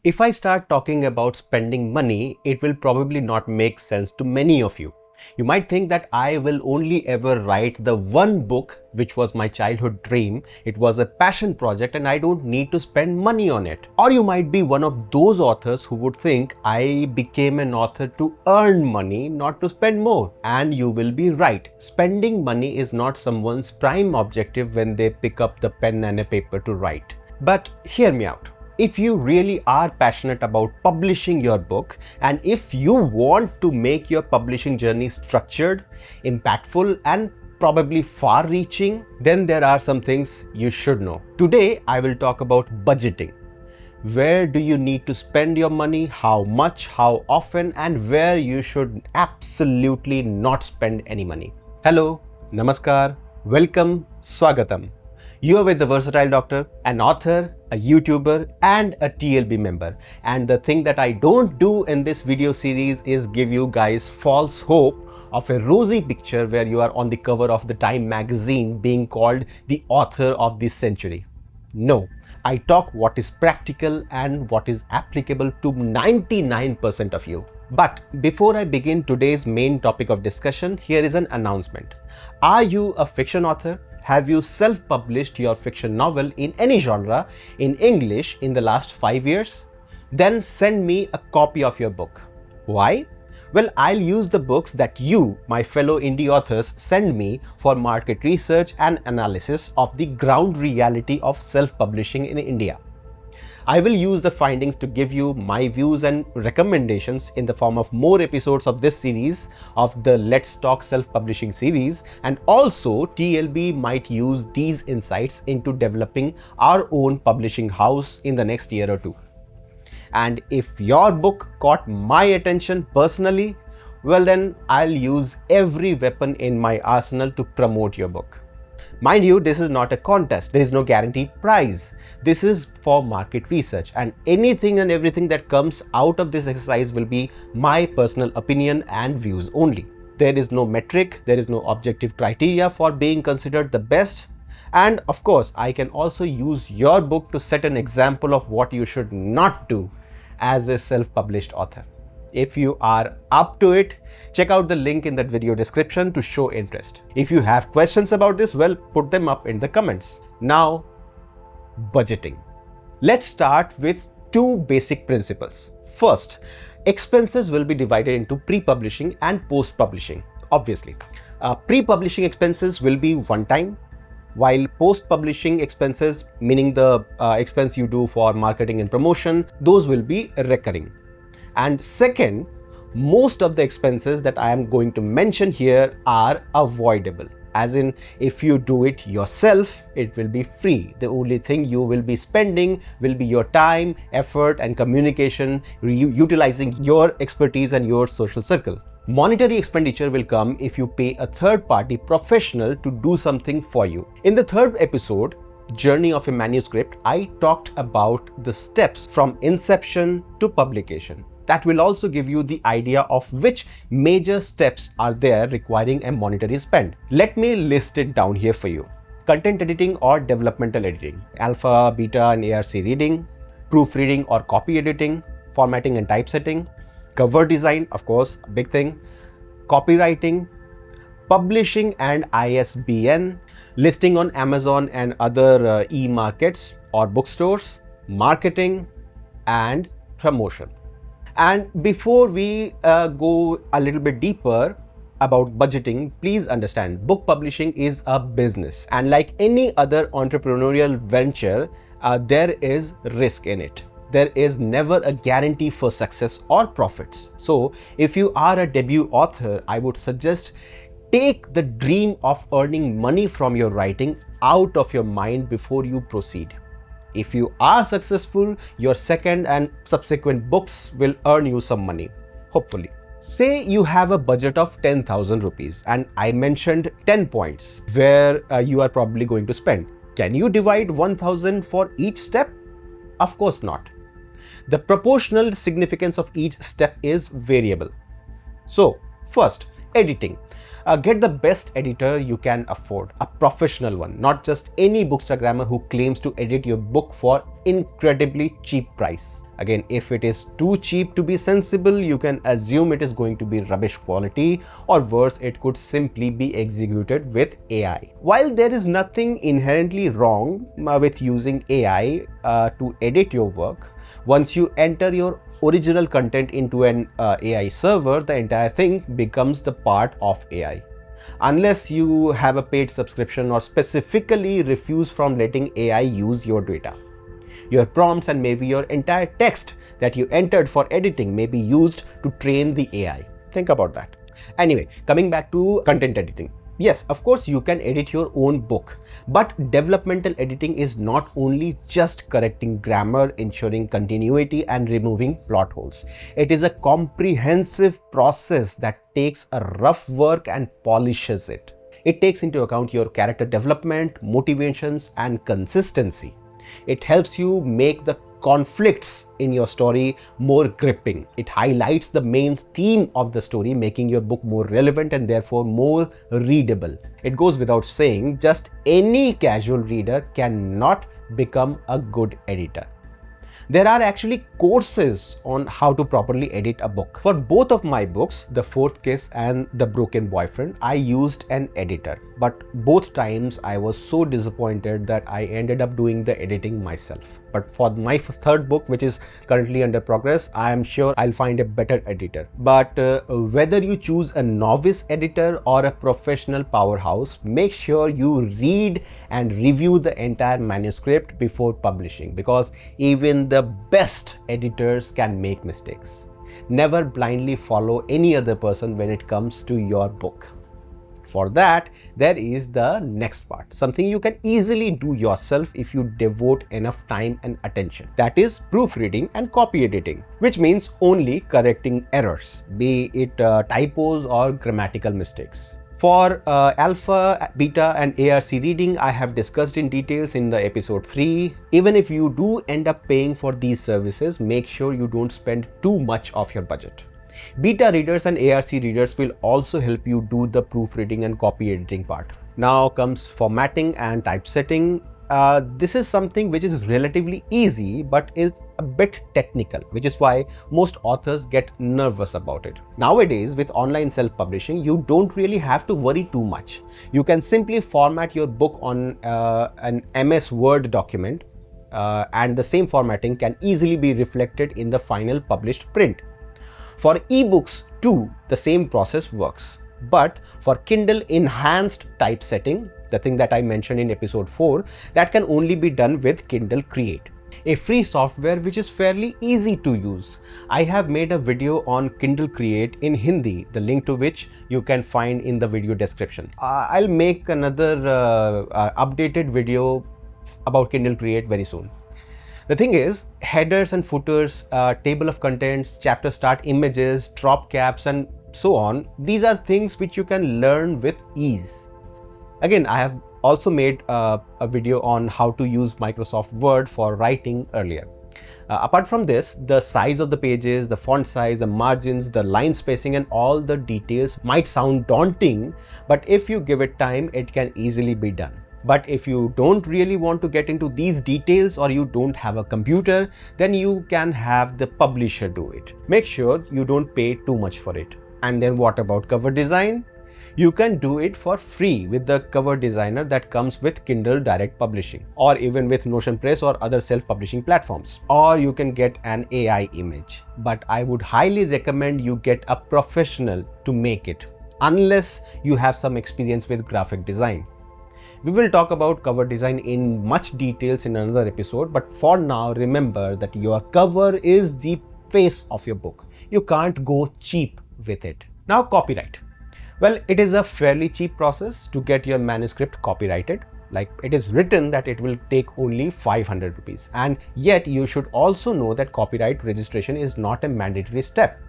If I start talking about spending money, it will probably not make sense to many of you. You might think that I will only ever write the one book which was my childhood dream. It was a passion project and I don't need to spend money on it. Or you might be one of those authors who would think I became an author to earn money, not to spend more. And you will be right. Spending money is not someone's prime objective when they pick up the pen and a paper to write. But hear me out. If you really are passionate about publishing your book, and if you want to make your publishing journey structured, impactful, and probably far-reaching, then there are some things you should know. Today, I will talk about budgeting. Where do you need to spend your money, how much, how often, and where you should absolutely not spend any money. Hello, namaskar, welcome, swagatam. You are with the Versatile Doctor, an author, a YouTuber, and a TLB member. And the thing that I don't do in this video series is give you guys false hope of a rosy picture where you are on the cover of the Time magazine being called the author of this century. No, I talk what is practical and what is applicable to 99% of you. But before I begin today's main topic of discussion, here is an announcement. Are you a fiction author? Have you self-published your fiction novel in any genre in English in the last 5 years? Then send me a copy of your book. Why? Well, I'll use the books that you, my fellow indie authors, send me for market research and analysis of the ground reality of self-publishing in India. I will use the findings to give you my views and recommendations in the form of more episodes of this series of the Let's Talk Self-Publishing series, and also TLB might use these insights into developing our own publishing house in the next year or two. And if your book caught my attention personally, well then I'll use every weapon in my arsenal to promote your book. Mind you, this is not a contest. There is no guaranteed prize. This is for market research, and anything and everything that comes out of this exercise will be my personal opinion and views only. There is no metric, there is no objective criteria for being considered the best. And of course, I can also use your book to set an example of what you should not do as a self-published author. If you are up to it, check out the link in that video description to show interest. If you have questions about this, well, put them up in the comments. Now, budgeting. Let's start with two basic principles. First, expenses will be divided into pre-publishing and post-publishing. Obviously, pre-publishing expenses will be one-time, while post-publishing expenses, meaning the expense you do for marketing and promotion, those will be recurring. And second, most of the expenses that I am going to mention here are avoidable. As in, if you do it yourself, it will be free. The only thing you will be spending will be your time, effort, and communication, utilizing your expertise and your social circle. Monetary expenditure will come if you pay a third-party professional to do something for you. In the third episode, Journey of a Manuscript, I talked about the steps from inception to publication. That will also give you the idea of which major steps are there requiring a monetary spend. Let me list it down here for you. Content editing or developmental editing, alpha, beta and ARC reading, proofreading or copy editing, formatting and typesetting, cover design, of course, a big thing, copywriting, publishing and ISBN, listing on Amazon and other e-markets or bookstores, marketing and promotion. And before we go a little bit deeper about budgeting, please understand book publishing is a business, and like any other entrepreneurial venture, there is risk in it. There is never a guarantee for success or profits. So if you are a debut author, I would suggest take the dream of earning money from your writing out of your mind before you proceed. If you are successful, your second and subsequent books will earn you some money, hopefully. Say you have a budget of 10,000 rupees and I mentioned 10 points where you are probably going to spend. Can you divide 1,000 for each step? Of course not. The proportional significance of each step is variable. So, first, editing. Get the best editor you can afford, a professional one, not just any bookstagrammer who claims to edit your book for incredibly cheap price. Again, if it is too cheap to be sensible, you can assume it is going to be rubbish quality, or worse, it could simply be executed with AI. While there is nothing inherently wrong with using AI to edit your work, once you enter your original content into an AI server, the entire thing becomes the part of AI. Unless you have a paid subscription or specifically refuse from letting AI use your data. Your prompts and maybe your entire text that you entered for editing may be used to train the AI. Think about that. Anyway, coming back to content editing. Yes, of course you can edit your own book, but developmental editing is not only just correcting grammar, ensuring continuity and removing plot holes. It is a comprehensive process that takes a rough work and polishes it. It takes into account your character development, motivations and consistency. It helps you make the conflicts in your story more gripping. It highlights the main theme of the story, making your book more relevant and therefore more readable. It goes without saying, just any casual reader cannot become a good editor. There are actually courses on how to properly edit a book. For both of my books, The Fourth Kiss and The Broken Boyfriend, I used an editor. But both times I was so disappointed that I ended up doing the editing myself. But for my third book, which is currently under progress, I am sure I'll find a better editor. But whether you choose a novice editor or a professional powerhouse, make sure you read and review the entire manuscript before publishing, because even the best editors can make mistakes. Never blindly follow any other person when it comes to your book. For that, there is the next part, something you can easily do yourself if you devote enough time and attention. That is proofreading and copy editing, which means only correcting errors, be it typos or grammatical mistakes. For alpha, beta and ARC reading, I have discussed in details in the episode 3. Even if you do end up paying for these services, make sure you don't spend too much of your budget. Beta readers and ARC readers will also help you do the proofreading and copy editing part. Now comes formatting and typesetting. This is something which is relatively easy but is a bit technical, which is why most authors get nervous about it. Nowadays, with online self-publishing, you don't really have to worry too much. You can simply format your book on an MS Word document, and the same formatting can easily be reflected in the final published print. For ebooks too, the same process works. But for Kindle enhanced typesetting, the thing that I mentioned in episode 4, that can only be done with Kindle Create, a free software which is fairly easy to use. I have made a video on Kindle Create in Hindi, the link to which you can find in the video description. I'll make another updated video about Kindle Create very soon. The thing is, headers and footers, table of contents, chapter start images, drop caps and so on, these are things which you can learn with ease. Again, I have also made a video on how to use Microsoft Word for writing earlier. Apart from this, the size of the pages, the font size, the margins, the line spacing and all the details might sound daunting, but if you give it time, it can easily be done. But if you don't really want to get into these details or you don't have a computer, then you can have the publisher do it. Make sure you don't pay too much for it. And then what about cover design? You can do it for free with the cover designer that comes with Kindle Direct Publishing, or even with Notion Press or other self-publishing platforms. Or you can get an AI image. But I would highly recommend you get a professional to make it, unless you have some experience with graphic design. We will talk about cover design in much details in another episode, but for now, remember that your cover is the face of your book. You can't go cheap with it. Now, copyright. Well, it is a fairly cheap process to get your manuscript copyrighted. Like, it is written that it will take only 500 rupees. And yet you should also know that copyright registration is not a mandatory step.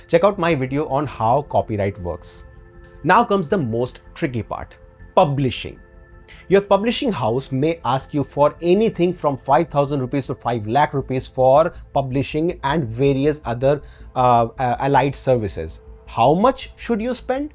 Check out my video on how copyright works. Now comes the most tricky part, publishing. Your publishing house may ask you for anything from 5,000 rupees to 5 lakh rupees for publishing and various other allied services. How much should you spend?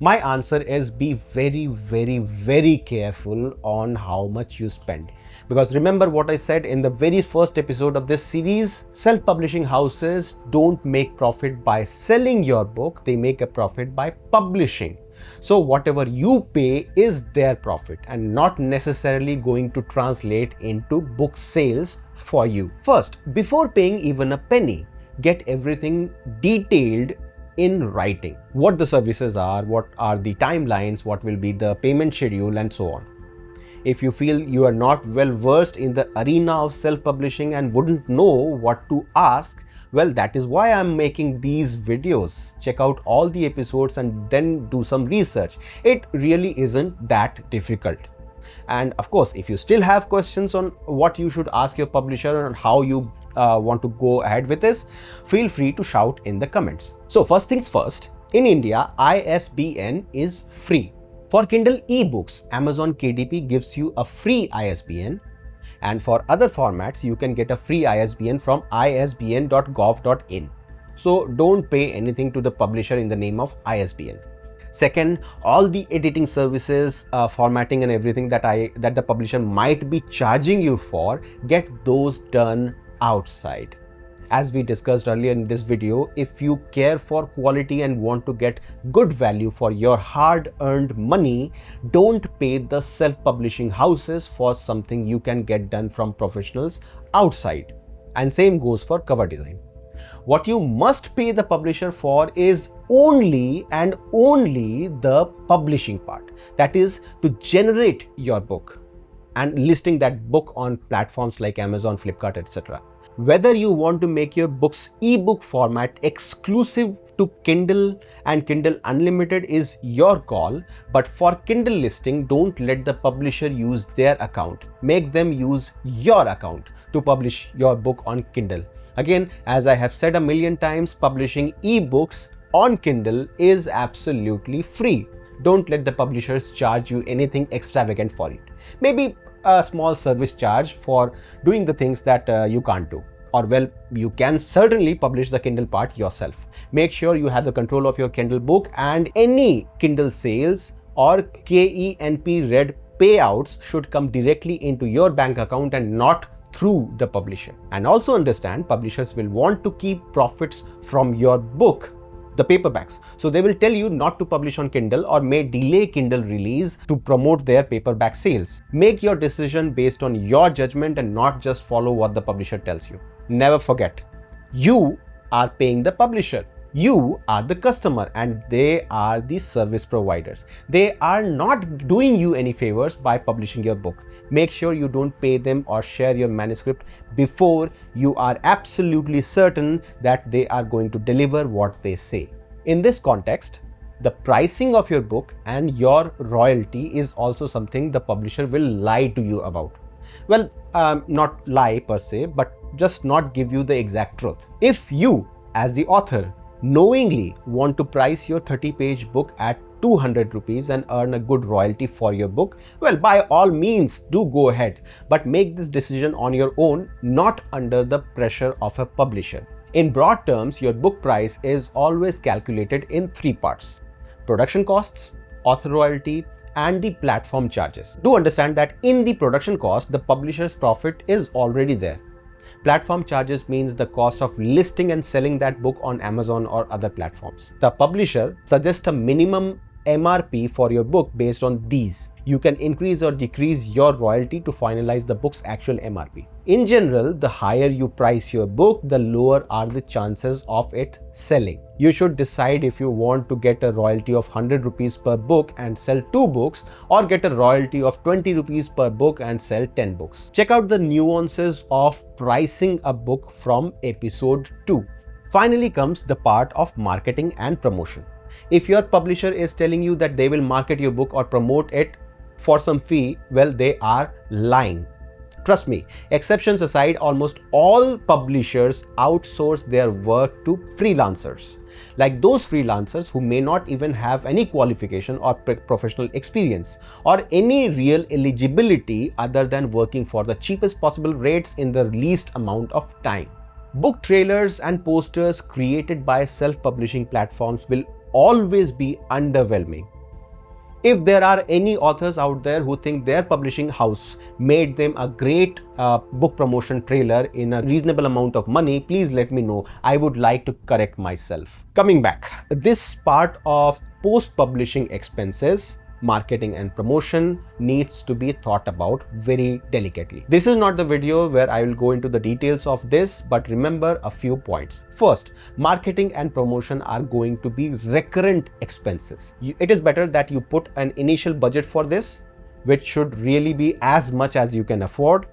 My answer is be very, very, very careful on how much you spend. Because remember what I said in the very first episode of this series, self-publishing houses don't make profit by selling your book, they make a profit by publishing. So whatever you pay is their profit and not necessarily going to translate into book sales for you. First, before paying even a penny, get everything detailed in writing. What the services are, what are the timelines, what will be the payment schedule, and so on. If you feel you are not well versed in the arena of self-publishing and wouldn't know what to ask, well, that is why I'm making these videos. Check out all the episodes and then do some research. It really isn't that difficult. And of course, if you still have questions on what you should ask your publisher and how you want to go ahead with this, feel free to shout in the comments. So first things first, in India, ISBN is free. For Kindle ebooks, Amazon KDP gives you a free ISBN, and for other formats, you can get a free ISBN from isbn.gov.in. So don't pay anything to the publisher in the name of ISBN. Second, all the editing services, formatting and everything that the publisher might be charging you for, get those done outside. As we discussed earlier in this video, if you care for quality and want to get good value for your hard-earned money, don't pay the self-publishing houses for something you can get done from professionals outside. And same goes for cover design. What you must pay the publisher for is only and only the publishing part. That is to generate your book and listing that book on platforms like Amazon, Flipkart, etc. Whether you want to make your book's ebook format exclusive to Kindle and Kindle Unlimited is your call, but for Kindle listing, don't let the publisher use their account. Make them use your account to publish your book on Kindle. Again, as I have said a million times, publishing ebooks on Kindle is absolutely free. Don't let the publishers charge you anything extravagant for it. Maybe a small service charge for doing the things that you can't do. Or well, you can certainly publish the Kindle part yourself. Make sure you have the control of your Kindle book, and any Kindle sales or KENP read payouts should come directly into your bank account and not through the publisher. And also understand, publishers will want to keep profits from your book, the paperbacks. So they will tell you not to publish on Kindle or may delay Kindle release to promote their paperback sales. Make your decision based on your judgment and not just follow what the publisher tells you. Never forget, you are paying the publisher. You are the customer and they are the service providers. They are not doing you any favors by publishing your book. Make sure you don't pay them or share your manuscript before you are absolutely certain that they are going to deliver what they say. In this context, the pricing of your book and your royalty is also something the publisher will lie to you about. Well, not lie per se, but just not give you the exact truth. If you, as the author, knowingly want to price your 30-page book at 200 rupees and earn a good royalty for your book, well, by all means do go ahead, but make this decision on your own, not under the pressure of a publisher. In broad terms, your book price is always calculated in three parts: production costs, author royalty, and the platform charges. Do understand that in the production cost, the publisher's profit is already there. Platform charges means the cost of listing and selling that book on Amazon or other platforms. The publisher suggests a minimum MRP for your book based on these. You can increase or decrease your royalty to finalize the book's actual MRP. In general, the higher you price your book, the lower are the chances of it selling. You should decide if you want to get a royalty of 100 rupees per book and sell 2 books, or get a royalty of 20 rupees per book and sell 10 books. Check out the nuances of pricing a book from episode 2. Finally comes the part of marketing and promotion. If your publisher is telling you that they will market your book or promote it for some fee, well, they are lying. Trust me, exceptions aside, almost all publishers outsource their work to freelancers. Like those freelancers who may not even have any qualification or professional experience or any real eligibility other than working for the cheapest possible rates in the least amount of time. Book trailers and posters created by self-publishing platforms will always be underwhelming. If there are any authors out there who think their publishing house made them a great book promotion trailer in a reasonable amount of money, please let me know. I would like to correct myself. Coming back, this part of post-publishing expenses, marketing and promotion needs to be thought about very delicately. This is not the video where I will go into the details of this, but remember a few points. First, marketing and promotion are going to be recurrent expenses. It is better that you put an initial budget for this, which should really be as much as you can afford.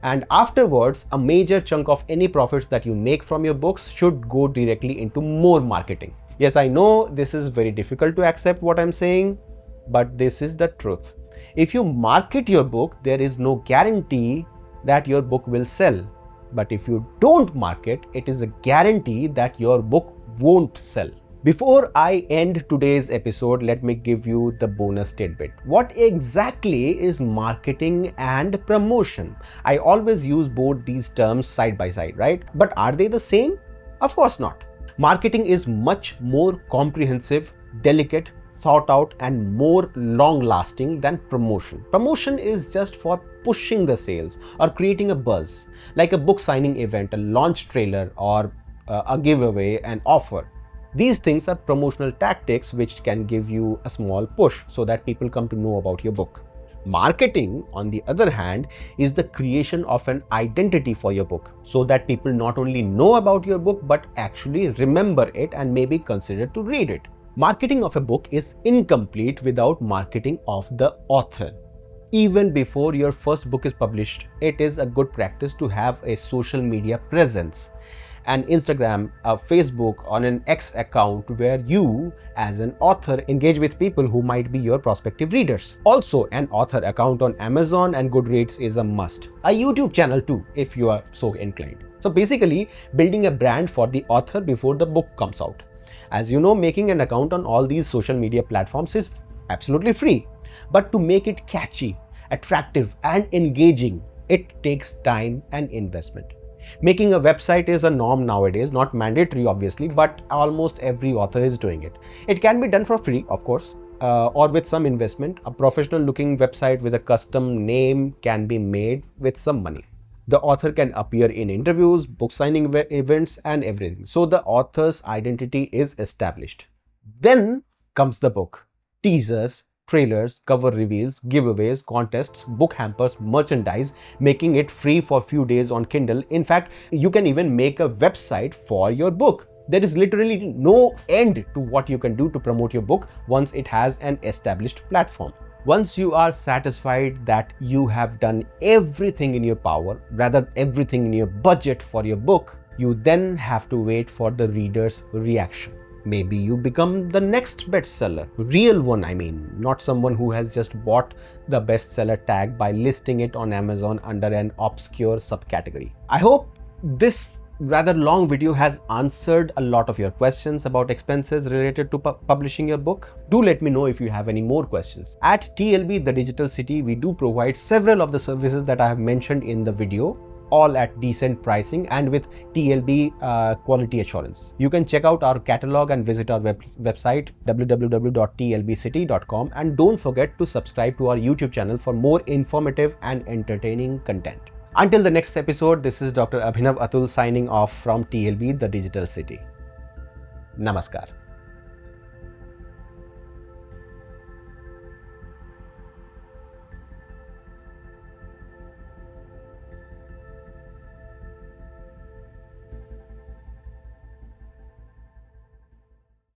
And afterwards, a major chunk of any profits that you make from your books should go directly into more marketing. Yes, I know this is very difficult to accept what I'm saying, but this is the truth. If you market your book, there is no guarantee that your book will sell. But if you don't market, it is a guarantee that your book won't sell. Before I end today's episode, let me give you the bonus tidbit. What exactly is marketing and promotion? I always use both these terms side by side, right? But are they the same? Of course not. Marketing is much more comprehensive, delicate, thought out and more long lasting than promotion. Promotion is just for pushing the sales or creating a buzz, like a book signing event, a launch trailer, or a giveaway, an offer. These things are promotional tactics which can give you a small push so that people come to know about your book. Marketing, on the other hand, is the creation of an identity for your book so that people not only know about your book but actually remember it and maybe consider to read it. Marketing of a book is incomplete without marketing of the author. Even before your first book is published, it is a good practice to have a social media presence, an Instagram, a Facebook, on an X account where you as an author engage with people who might be your prospective readers. Also, an author account on Amazon and Goodreads is a must. A YouTube channel too, if you are so inclined. So basically, building a brand for the author before the book comes out. As you know, making an account on all these social media platforms is absolutely free. But to make it catchy, attractive and engaging, it takes time and investment. Making a website is a norm nowadays, not mandatory obviously, but almost every author is doing it. It can be done for free, of course, or with some investment. A professional looking website with a custom name can be made with some money. The author can appear in interviews, book signing events and everything. So the author's identity is established. Then comes the book. Teasers, trailers, cover reveals, giveaways, contests, book hampers, merchandise, making it free for a few days on Kindle. In fact, you can even make a website for your book. There is literally no end to what you can do to promote your book once it has an established platform. Once you are satisfied that you have done everything in your power, rather everything in your budget for your book, you then have to wait for the reader's reaction. Maybe you become the next bestseller. Real one, I mean, not someone who has just bought the bestseller tag by listing it on Amazon under an obscure subcategory. I hope this rather long video has answered a lot of your questions about expenses related to publishing your book. Do let me know if you have any more questions. At TLB, the Digital City, we do provide several of the services that I have mentioned in the video, all at decent pricing and with TLB quality assurance. You can check out our catalog and visit our website www.tlbcity.com, and don't forget to subscribe to our YouTube channel for more informative and entertaining content. Until the next episode, this is Dr. Abhinav Atul signing off from TLB, the Digital City. Namaskar.